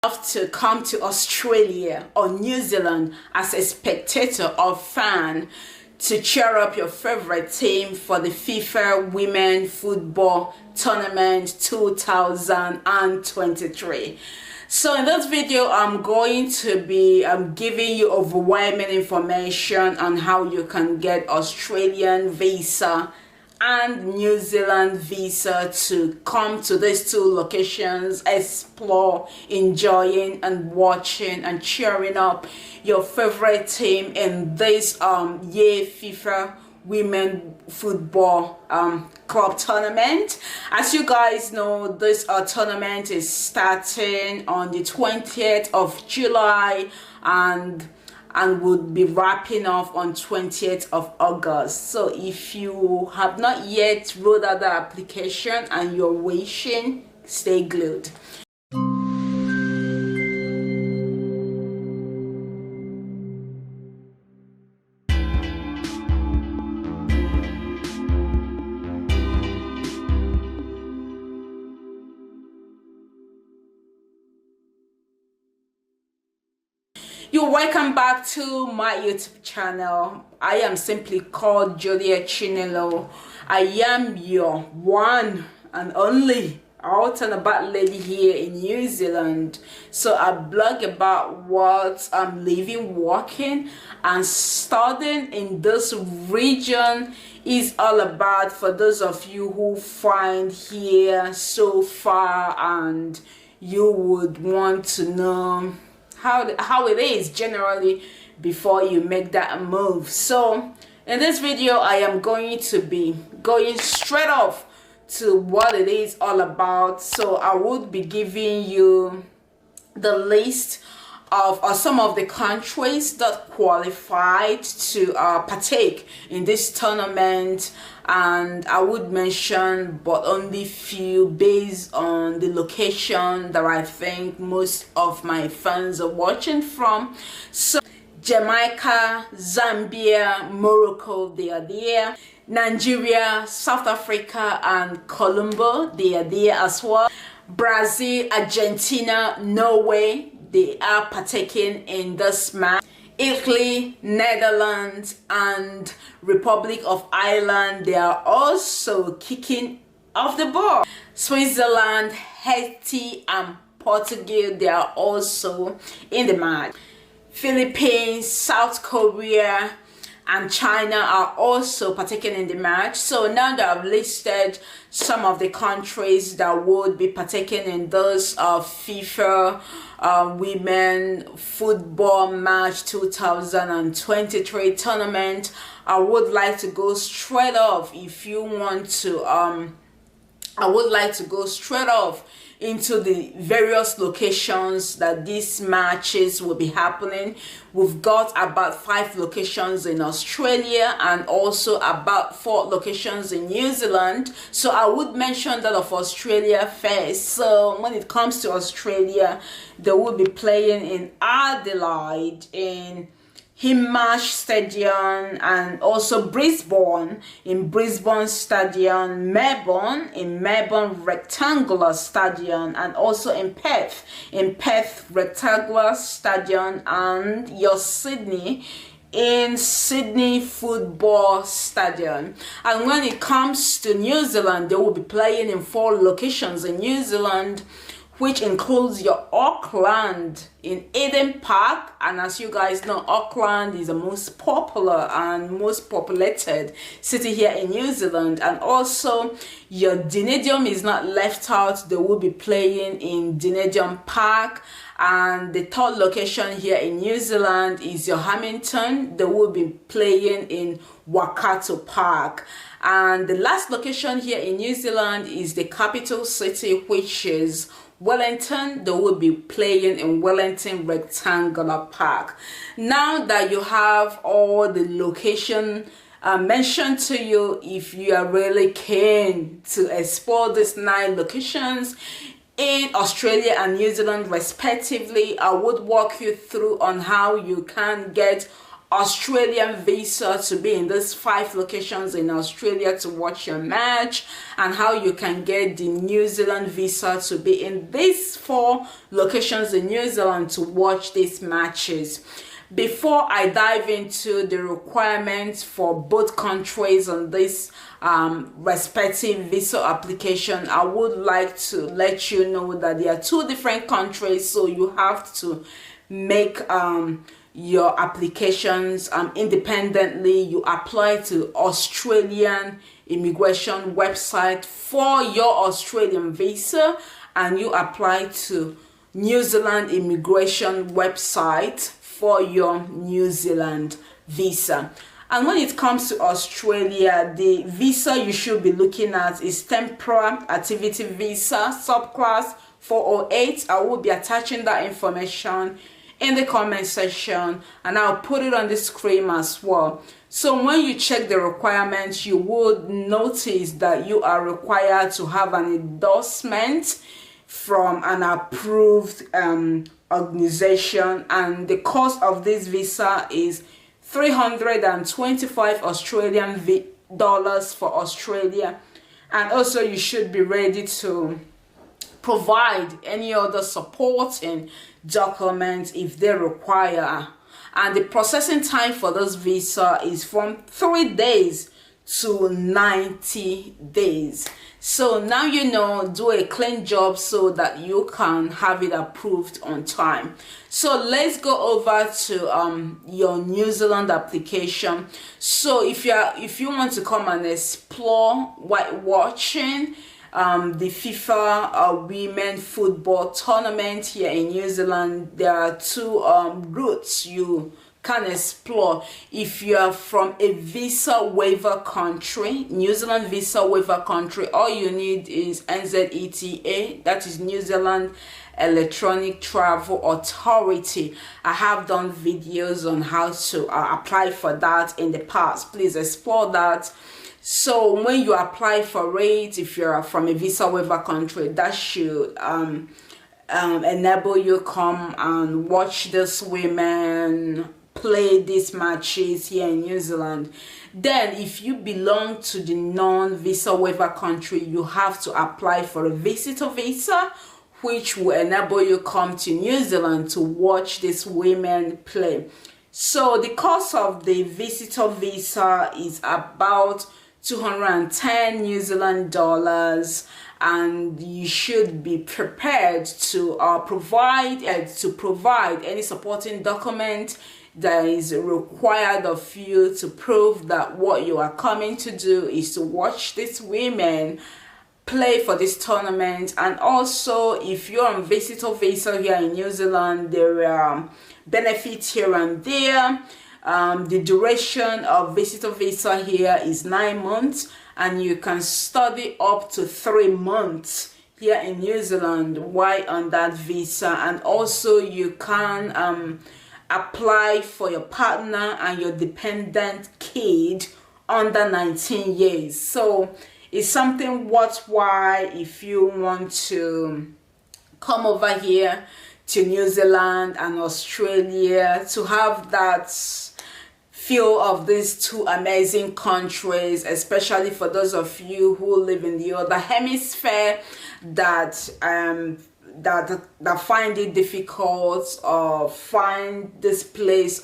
Love to come to Australia or New Zealand as a spectator or fan to cheer up your favorite team for the FIFA Women Football Tournament 2023. So in this video, I'm going to be giving you overwhelming information on how you can get Australian visa and New Zealand visa to come to these two locations, explore, enjoying and watching and cheering up your favorite team in this year FIFA Women Football Club Tournament. As you guys know, this tournament is starting on the 20th of July and would be wrapping up on 20th of August. So if you have not yet rolled out the application and you're wishing, stay glued. You're welcome back to my YouTube channel. I am simply called Julia Chinelo. I am your one and only out and about lady here in New Zealand. So I blog about what I'm living, working and studying in this region is all about. For those of you who find here so far and you would want to know how it is generally before you make that move. So in this video, I am going to be going straight off to what it is all about. So I would be giving you the list of some of the countries that qualified to partake in this tournament, and I would mention but only few based on the location that I think most of my fans are watching from. So Jamaica, Zambia, Morocco, they are there. Nigeria, South Africa and Colombo, they are there as well. Brazil, Argentina, Norway, they are partaking in this match. Italy, Netherlands and Republic of Ireland, they are also kicking off the ball. Switzerland, Haiti and Portugal, they are also in the match. Philippines, South Korea and China are also partaking in the match. So now that I've listed some of the countries that would be partaking in this FIFA Women Football Match 2023 tournament, I would like to go straight off. If you want to I would like to go straight off into the various locations that these matches will be happening. We've got about 5 locations in Australia and also about 4 locations in New Zealand. So I would mention that of Australia first. So when it comes to Australia, they will be playing in Adelaide, in Himmash Stadium and also Brisbane in Brisbane Stadium, Melbourne in Melbourne Rectangular Stadium and also in Perth Rectangular Stadium and your Sydney in Sydney Football Stadium. And when it comes to New Zealand, they will be playing in 4 locations in New Zealand, which includes your Auckland in Eden Park. And as you guys know, Auckland is the most popular and most populated city here in New Zealand. And also your Dunedin is not left out. They will be playing in Dunedin Park. And the 3rd location here in New Zealand is your Hamilton. They will be playing in Waikato Park. And the last location here in New Zealand is the capital city, which is Wellington. They will be playing in Wellington Rectangular Park. Now that you have all the location mentioned to you, if you are really keen to explore these 9 locations in Australia and New Zealand respectively, I would walk you through on how you can get Australian visa to be in these 5 locations in Australia to watch your match, and how you can get the New Zealand visa to be in these 4 locations in New Zealand to watch these matches. Before I dive into the requirements for both countries on this respective visa application, I would like to let you know that there are 2 different countries, so you have to make your applications independently. You apply to Australian immigration website for your Australian visa, and you apply to New Zealand immigration website for your New Zealand visa. And when it comes to Australia, the visa you should be looking at is temporary activity visa subclass 408. I will be attaching that information in the comment section, and I'll put it on the screen as well. So when you check the requirements, you would notice that you are required to have an endorsement from an approved organization, and the cost of this visa is 325 Australian dollars for Australia. And also you should be ready to provide any other supporting documents if they require. And the processing time for this visa is from 3 days to 90 days. So now you know, do a clean job so that you can have it approved on time. So let's go over to your New Zealand application. So if you want to come and explore while watching the FIFA women football tournament here in New Zealand, there are 2 routes you can explore. If you are from a visa waiver country, New Zealand visa waiver country, all you need is NZETA, that is New Zealand Electronic Travel Authority. I have done videos on how to apply for that in the past. Please explore that. So when you apply for it, if you're from a visa waiver country, that should enable you come and watch this women play these matches here in New Zealand. Then if you belong to the non-visa waiver country, you have to apply for a visitor visa, which will enable you come to New Zealand to watch these women play. So the cost of the visitor visa is about 210 New Zealand dollars, and you should be prepared to provide any supporting document that is required of you to prove that what you are coming to do is to watch these women play for this tournament. And also, if you're on visitor visa here in New Zealand, there are benefits here and there. The duration of visitor visa here is 9 months, and you can study up to 3 months here in New Zealand while on that visa. And also you can apply for your partner and your dependent kid under 19 years. So it's something worthwhile if you want to come over here to New Zealand and Australia to have that feel of these 2 amazing countries, especially for those of you who live in the other hemisphere that find it difficult or find this place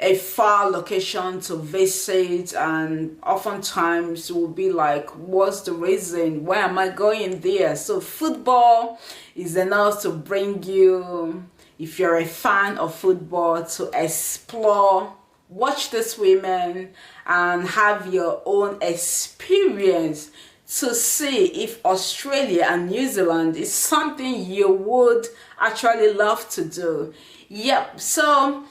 a far location to visit, and oftentimes will be like, what's the reason, why am I going there? So football is enough to bring you, if you're a fan of football, to explore, watch these women and have your own experience to see if Australia and New Zealand is something you would actually love to do. Yep, so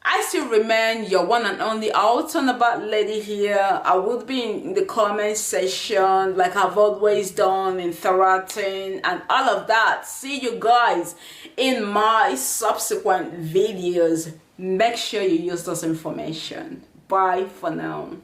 I still remain your one and only out and about lady here. I would be in the comment section like I've always done, interacting and all of that. See you guys in my subsequent videos. Make sure you use this information. Bye for now.